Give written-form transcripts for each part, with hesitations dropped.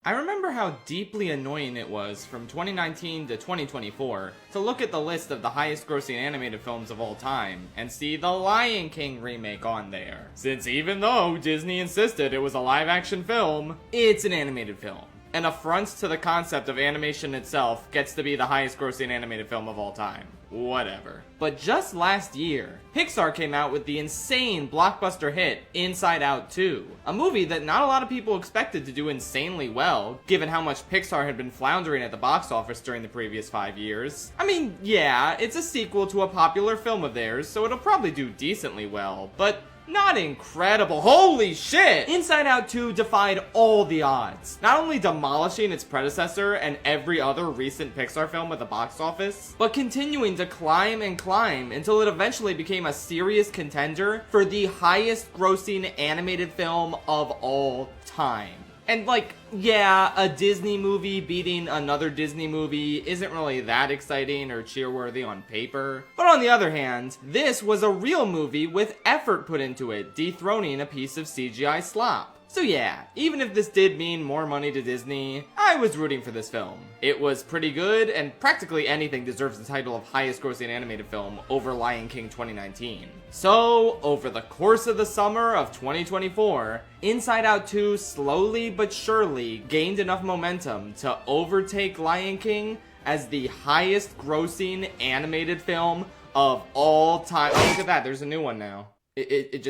I remember how deeply annoying it was from 2019 to 2024 to look at the list of the highest grossing animated films of all time and see the Lion King remake on there. Since even though Disney insisted it was a live action film, it's an animated film. An affront to the concept of animation itself gets to be the highest grossing animated film of all time. Whatever. But just last year, Pixar came out with the insane blockbuster hit Inside Out 2, a movie that not a lot of people expected to do insanely well, given how much Pixar had been floundering at the box office during the previous 5 years. I mean, yeah, it's a sequel to a popular film of theirs, so it'll probably do decently well, but not incredible. Holy shit! Inside Out 2 defied all the odds, not only demolishing its predecessor and every other recent Pixar film at the box office, but continuing to climb and climb until it eventually became a serious contender for the highest grossing animated film of all time. And like, yeah, a Disney movie beating another Disney movie isn't really that exciting or cheerworthy on paper. But on the other hand, this was a real movie with effort put into it, dethroning a piece of CGI slop. So yeah, even if this did mean more money to Disney, I was rooting for this film. It was pretty good, and practically anything deserves the title of highest grossing animated film over Lion King 2019. So, over the course of the summer of 2024, Inside Out 2 slowly but surely gained enough momentum to overtake Lion King as the highest grossing animated film of all time. Oh, look at that, there's a new one now. It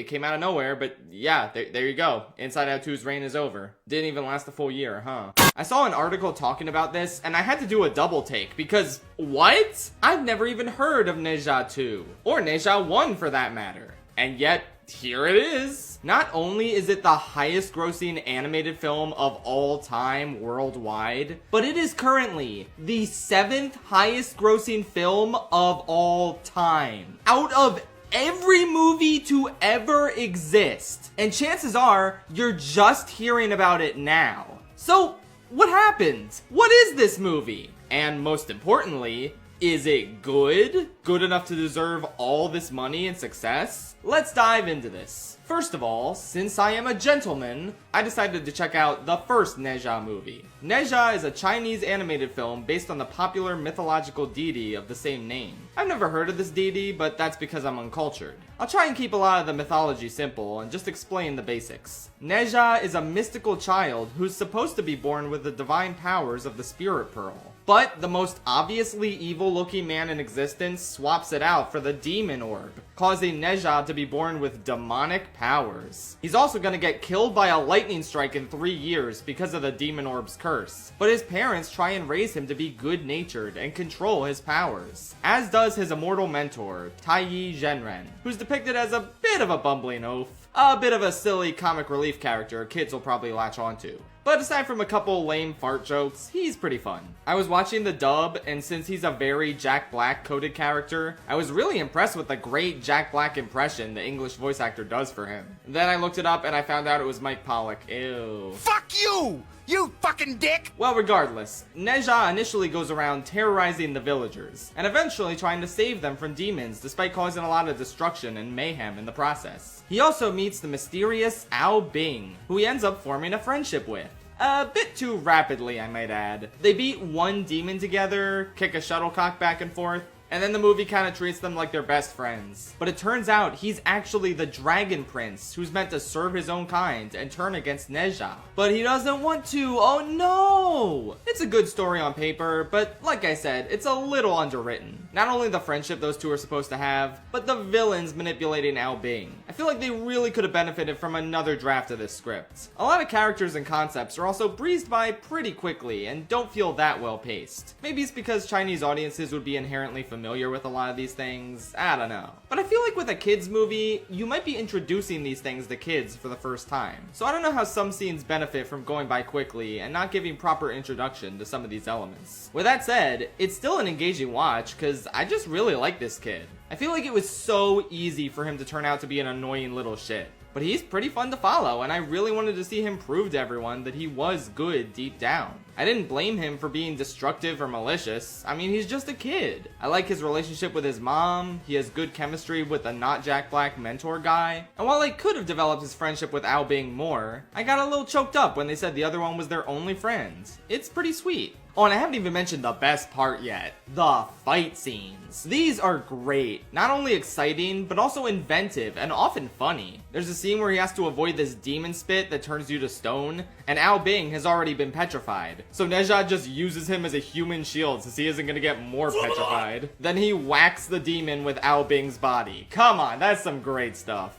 came out of nowhere, but yeah, there you go. Inside Out 2's reign is over. Didn't even last a full year, huh? I saw an article talking about this, and I had to do a double take, because what? I've never even heard of Ne Zha 2, or Ne Zha 1 for that matter. And yet, here it is. Not only is it the highest grossing animated film of all time worldwide, but it is currently the 7th highest grossing film of all time. Out of every movie to ever exist. And chances are, you're just hearing about it now. So, what happened? What is this movie? And most importantly, is it good? Good enough to deserve all this money and success? Let's dive into this. First of all, since I am a gentleman, I decided to check out the first Ne Zha movie. Ne Zha is a Chinese animated film based on the popular mythological deity of the same name. I've never heard of this deity, but that's because I'm uncultured. I'll try and keep a lot of the mythology simple and just explain the basics. Ne Zha is a mystical child who's supposed to be born with the divine powers of the Spirit Pearl. But the most obviously evil-looking man in existence swaps it out for the Demon Orb, causing Ne Zha to be born with demonic powers. He's also gonna get killed by a lightning strike in 3 years because of the Demon Orb's curse. But his parents try and raise him to be good-natured and control his powers, as does his immortal mentor, Taiyi Zhenren, who's depicted as a bit of a bumbling oaf. A bit of a silly comic relief character kids will probably latch onto. But aside from a couple lame fart jokes, he's pretty fun. I was watching the dub, and since he's a very Jack Black coded character, I was really impressed with the great Jack Black impression the English voice actor does for him. Then I looked it up and I found out it was Mike Pollock. Ew. Fuck you! You fucking dick! Well, regardless, Ne Zha initially goes around terrorizing the villagers, and eventually trying to save them from demons despite causing a lot of destruction and mayhem in the process. He also meets the mysterious Ao Bing, who he ends up forming a friendship with. A bit too rapidly, I might add. They beat one demon together, kick a shuttlecock back and forth, and then the movie kind of treats them like they're best friends. But it turns out he's actually the Dragon Prince who's meant to serve his own kind and turn against Ne Zha. But he doesn't want to, oh no! It's a good story on paper, but like I said, it's a little underwritten. Not only the friendship those two are supposed to have, but the villains manipulating Ao Bing. I feel like they really could have benefited from another draft of this script. A lot of characters and concepts are also breezed by pretty quickly and don't feel that well paced. Maybe it's because Chinese audiences would be inherently familiar with a lot of these things, I don't know. But I feel like with a kids movie, you might be introducing these things to kids for the first time. So I don't know how some scenes benefit from going by quickly and not giving proper introduction to some of these elements. With that said, it's still an engaging watch because I just really like this kid. I feel like it was so easy for him to turn out to be an annoying little shit. but he's pretty fun to follow, and I really wanted to see him prove to everyone that he was good deep down. I didn't blame him for being destructive or malicious. I mean, he's just a kid. I like his relationship with his mom, he has good chemistry with the not Jack Black mentor guy, and while I could have developed his friendship with Ao Bing more, I got a little choked up when they said the other one was their only friend. It's pretty sweet. Oh, and I haven't even mentioned the best part yet. The fight scenes. These are great. Not only exciting, but also inventive and often funny. There's a scene where he has to avoid this demon spit that turns you to stone, and Ao Bing has already been petrified. So Nezha just uses him as a human shield since he isn't gonna get more petrified. Then he whacks the demon with Ao Bing's body. Come on, that's some great stuff.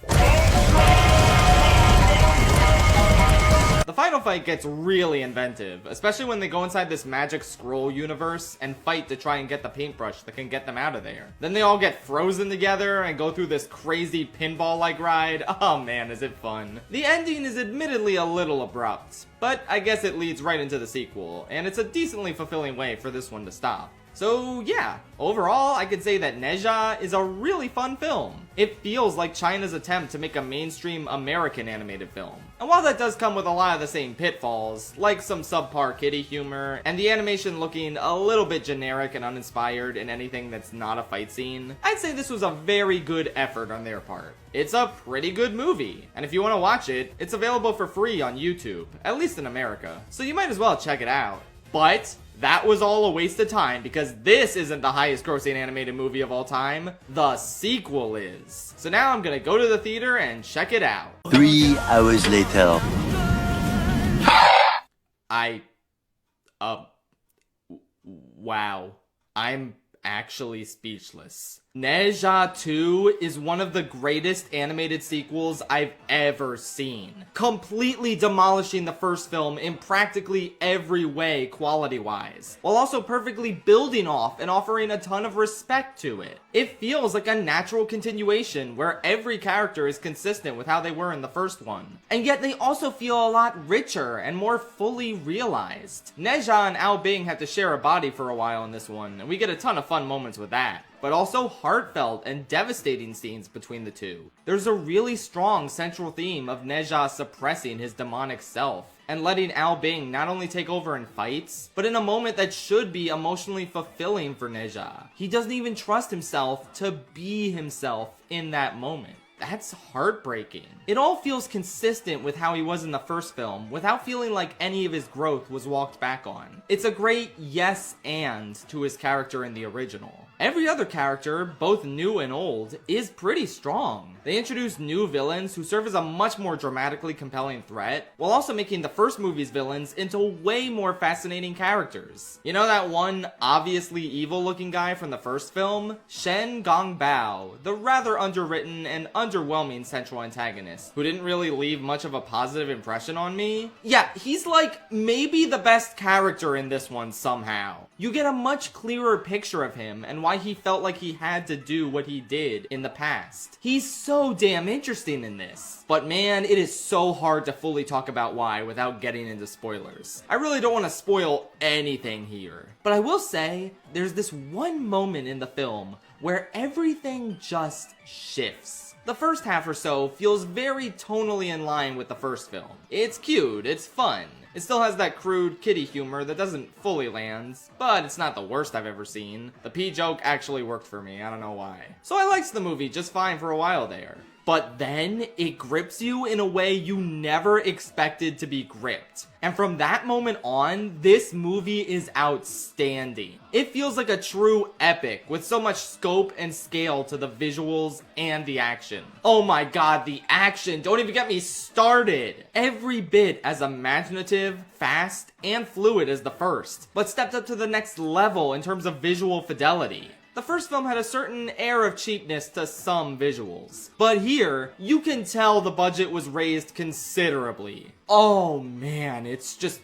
The final fight gets really inventive, especially when they go inside this magic scroll universe and fight to try and get the paintbrush that can get them out of there. Then they all get frozen together and go through this crazy pinball-like ride. Oh man, is it fun. The ending is admittedly a little abrupt, but I guess it leads right into the sequel, and it's a decently fulfilling way for this one to stop. So yeah, overall I could say that Nezha is a really fun film. It feels like China's attempt to make a mainstream American animated film. And while that does come with a lot of the same pitfalls, like some subpar kiddie humor, and the animation looking a little bit generic and uninspired in anything that's not a fight scene, I'd say this was a very good effort on their part. It's a pretty good movie, and if you want to watch it, it's available for free on YouTube, at least in America, so you might as well check it out. But that was all a waste of time because this isn't the highest grossing animated movie of all time. The sequel is. So now I'm gonna go to the theater and check it out. 3 hours later. Wow. I'm actually speechless. Nezha 2 is one of the greatest animated sequels I've ever seen. Completely demolishing the first film in practically every way quality-wise, while also perfectly building off and offering a ton of respect to it. It feels like a natural continuation where every character is consistent with how they were in the first one, and yet they also feel a lot richer and more fully realized. Nezha and Ao Bing had to share a body for a while in this one, and we get a ton of fun moments with that, but also heartfelt and devastating scenes between the two. There's a really strong central theme of Nezha suppressing his demonic self, and letting Ao Bing not only take over in fights, but in a moment that should be emotionally fulfilling for Nezha. He doesn't even trust himself to be himself in that moment. That's heartbreaking. It all feels consistent with how he was in the first film, without feeling like any of his growth was walked back on. It's a great yes and to his character in the original. Every other character, both new and old, is pretty strong. They introduce new villains who serve as a much more dramatically compelling threat, while also making the first movie's villains into way more fascinating characters. You know that one obviously evil looking guy from the first film? Shen Gongbao, the rather underwritten and underwhelming central antagonist, who didn't really leave much of a positive impression on me. Yeah, he's like maybe the best character in this one somehow. You get a much clearer picture of him and why he felt like he had to do what he did in the past. He's so damn interesting in this. But man, it is so hard to fully talk about why without getting into spoilers. I really don't want to spoil anything here. But I will say, there's this one moment in the film where everything just shifts. The first half or so feels very tonally in line with the first film. It's cute, it's fun. It still has that crude kiddie humor that doesn't fully land, but it's not the worst I've ever seen. The pee joke actually worked for me, I don't know why. So I liked the movie just fine for a while there. But then it grips you in a way you never expected to be gripped. And from that moment on, this movie is outstanding. It feels like a true epic with so much scope and scale to the visuals and the action. Oh my god, the action! Don't even get me started! Every bit as imaginative, fast, and fluid as the first, but stepped up to the next level in terms of visual fidelity. The first film had a certain air of cheapness to some visuals, but here, you can tell the budget was raised considerably. Oh man, it's just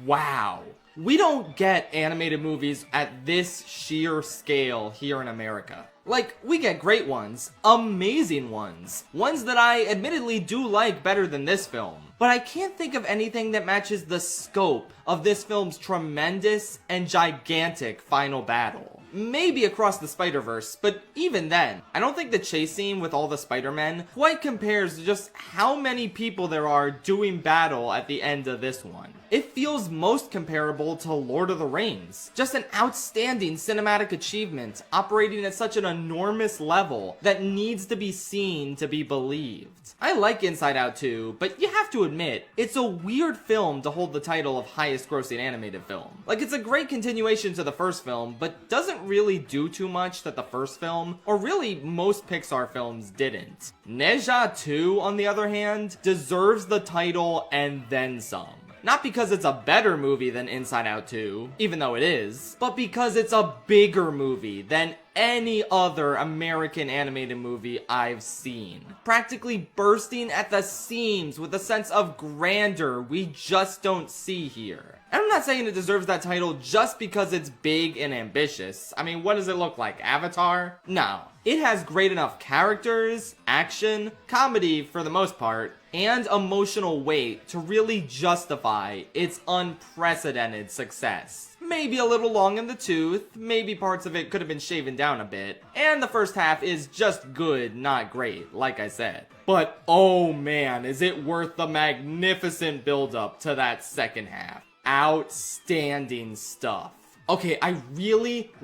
wow. We don't get animated movies at this sheer scale here in America. Like, we get great ones, amazing ones that I admittedly do like better than this film. But I can't think of anything that matches the scope of this film's tremendous and gigantic final battle. maybe Across the Spider-Verse, but even then, I don't think the chase scene with all the Spider-Men quite compares to just how many people there are doing battle at the end of this one. It feels most comparable to Lord of the Rings. Just an outstanding cinematic achievement operating at such an enormous level that needs to be seen to be believed. I like Inside Out 2, but you have to admit, it's a weird film to hold the title of highest grossing animated film. Like, it's a great continuation to the first film, but doesn't really do too much that the first film, or really most Pixar films, didn't. Ne Zha 2, on the other hand, deserves the title and then some. Not because it's a better movie than Inside Out 2, even though it is, but because it's a bigger movie than any other American animated movie I've seen. Practically bursting at the seams with a sense of grandeur we just don't see here. And I'm not saying it deserves that title just because it's big and ambitious. I mean, what does it look like? Avatar? No. It has great enough characters, action, comedy for the most part, and emotional weight to really justify its unprecedented success. Maybe a little long in the tooth, maybe parts of it could have been shaven down a bit, and the first half is just good, not great, like I said. But oh man, is it worth the magnificent build-up to that second half. Outstanding stuff. Okay, I really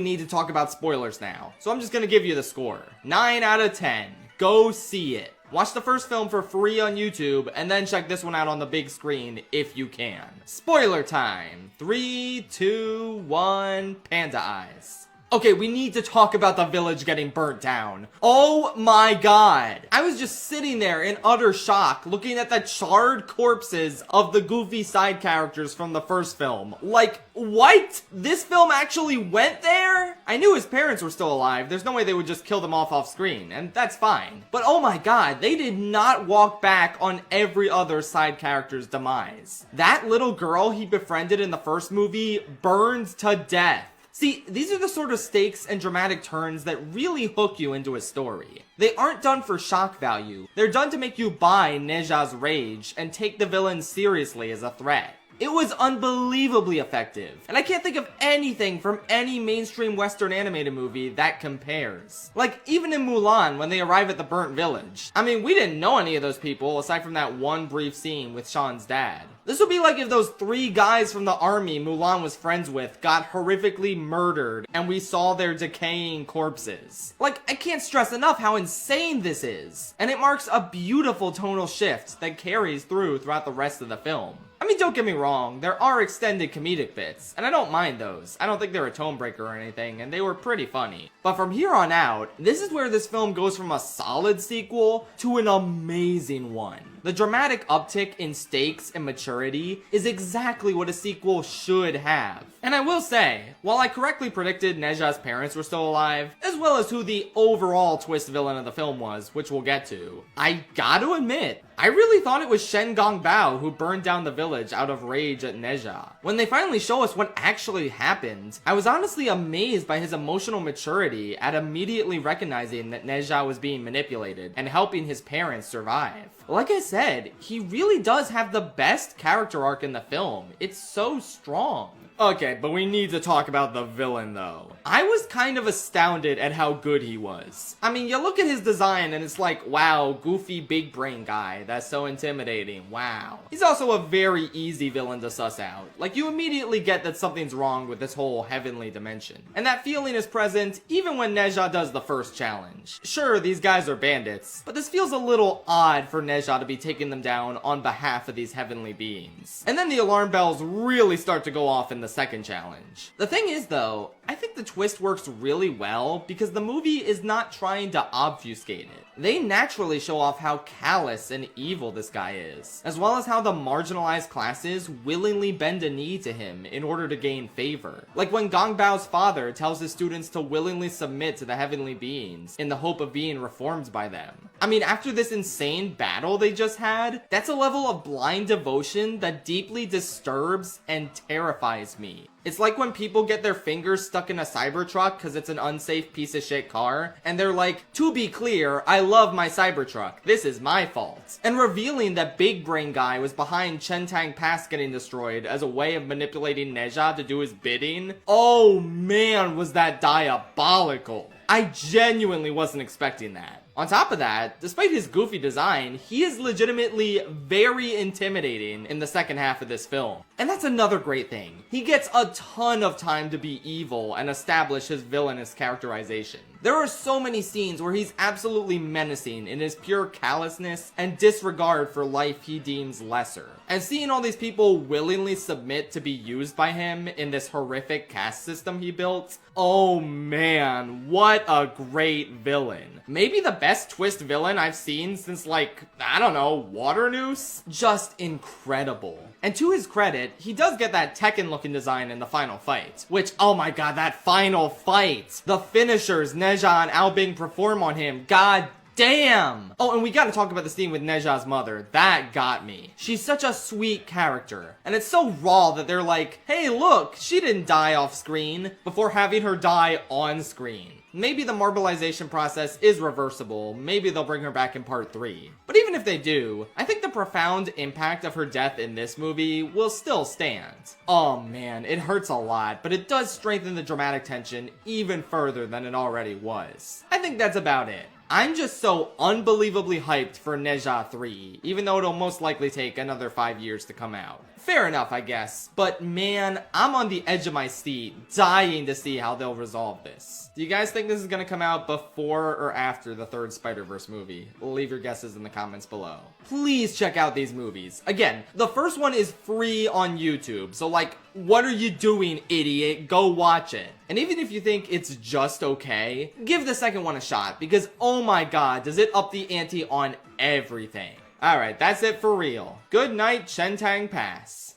need to talk about spoilers now. So I'm just gonna give you the score. 9 out of 10. Go see it. Watch the first film for free on YouTube, and then check this one out on the big screen if you can. Spoiler time. 3, 2, 1, panda eyes. Okay, we need to talk about the village getting burnt down. Oh my god. I was just sitting there in utter shock looking at the charred corpses of the goofy side characters from the first film. Like, what? This film actually went there? I knew his parents were still alive. There's no way they would just kill them off screen, and that's fine. But oh my god, they did not walk back on every other side character's demise. That little girl he befriended in the first movie burned to death. See, these are the sort of stakes and dramatic turns that really hook you into a story. They aren't done for shock value. They're done to make you buy Ne Zha's rage and take the villain seriously as a threat. It was unbelievably effective, and I can't think of anything from any mainstream Western animated movie that compares. Like, even in Mulan, when they arrive at the burnt village. I mean, we didn't know any of those people, aside from that one brief scene with Sean's dad. This would be like if those 3 guys from the army Mulan was friends with got horrifically murdered, and we saw their decaying corpses. Like, I can't stress enough how insane this is, and it marks a beautiful tonal shift that carries throughout the rest of the film. I mean, don't get me wrong, there are extended comedic bits, and I don't mind those. I don't think they're a tone breaker or anything, and they were pretty funny. But from here on out, this is where this film goes from a solid sequel to an amazing one. The dramatic uptick in stakes and maturity is exactly what a sequel should have. And I will say, while I correctly predicted Ne Zha's parents were still alive, as well as who the overall twist villain of the film was, which we'll get to, I gotta admit, I really thought it was Shen Gongbao who burned down the village out of rage at Ne Zha. When they finally show us what actually happened, I was honestly amazed by his emotional maturity at immediately recognizing that Ne Zha was being manipulated and helping his parents survive. Like I said, he really does have the best character arc in the film. It's so strong. Okay, but we need to talk about the villain though. I was kind of astounded at how good he was. I mean, you look at his design and it's like, wow, goofy big brain guy, that's so intimidating, wow. He's also a very easy villain to suss out. Like, you immediately get that something's wrong with this whole heavenly dimension. And that feeling is present even when Ne Zha does the first challenge. Sure, these guys are bandits, but this feels a little odd for Ne Zha to be taking them down on behalf of these heavenly beings. And then the alarm bells really start to go off in the second challenge. The thing is though, I think the twist works really well because the movie is not trying to obfuscate it. They naturally show off how callous and evil this guy is, as well as how the marginalized classes willingly bend a knee to him in order to gain favor. Like when Gongbao's father tells his students to willingly submit to the heavenly beings in the hope of being reformed by them. I mean, after this insane battle they just had, that's a level of blind devotion that deeply disturbs and terrifies me. It's like when people get their fingers stuck in a Cybertruck because it's an unsafe piece of shit car, and they're like, to be clear, I love my Cybertruck. This is my fault. And revealing that Big Brain Guy was behind Chentang Pass getting destroyed as a way of manipulating Neja to do his bidding. Oh man, was that diabolical. I genuinely wasn't expecting that. On top of that, despite his goofy design, he is legitimately very intimidating in the second half of this film. And that's another great thing. He gets a ton of time to be evil and establish his villainous characterization. There are so many scenes where he's absolutely menacing in his pure callousness and disregard for life he deems lesser. And seeing all these people willingly submit to be used by him in this horrific caste system he built, oh man, what a great villain. Maybe the best twist villain I've seen since, like, I don't know, Water Noose? Just incredible. And to his credit, he does get that Tekken-looking design in the final fight. Which, oh my god, that final fight! The finishers Neja and Albing perform on him, god damn! Oh, and we gotta talk about the scene with Neja's mother. That got me. She's such a sweet character. And it's so raw that they're like, hey look, she didn't die off screen, before having her die on screen. Maybe the marbleization process is reversible. Maybe they'll bring her back in part 3. But even if they do, I think the profound impact of her death in this movie will still stand. Oh man, it hurts a lot, but it does strengthen the dramatic tension even further than it already was. I think that's about it. I'm just so unbelievably hyped for Neja 3, even though it'll most likely take another 5 years to come out. Fair enough, I guess. But man, I'm on the edge of my seat, dying to see how they'll resolve this. Do you guys think this is gonna come out before or after the third Spider-Verse movie? Leave your guesses in the comments below. Please check out these movies. Again, the first one is free on YouTube, so like, what are you doing, idiot? Go watch it. And even if you think it's just okay, give the second one a shot, because oh my god, does it up the ante on everything. Alright, that's it for real. Good night, Chentang Pass.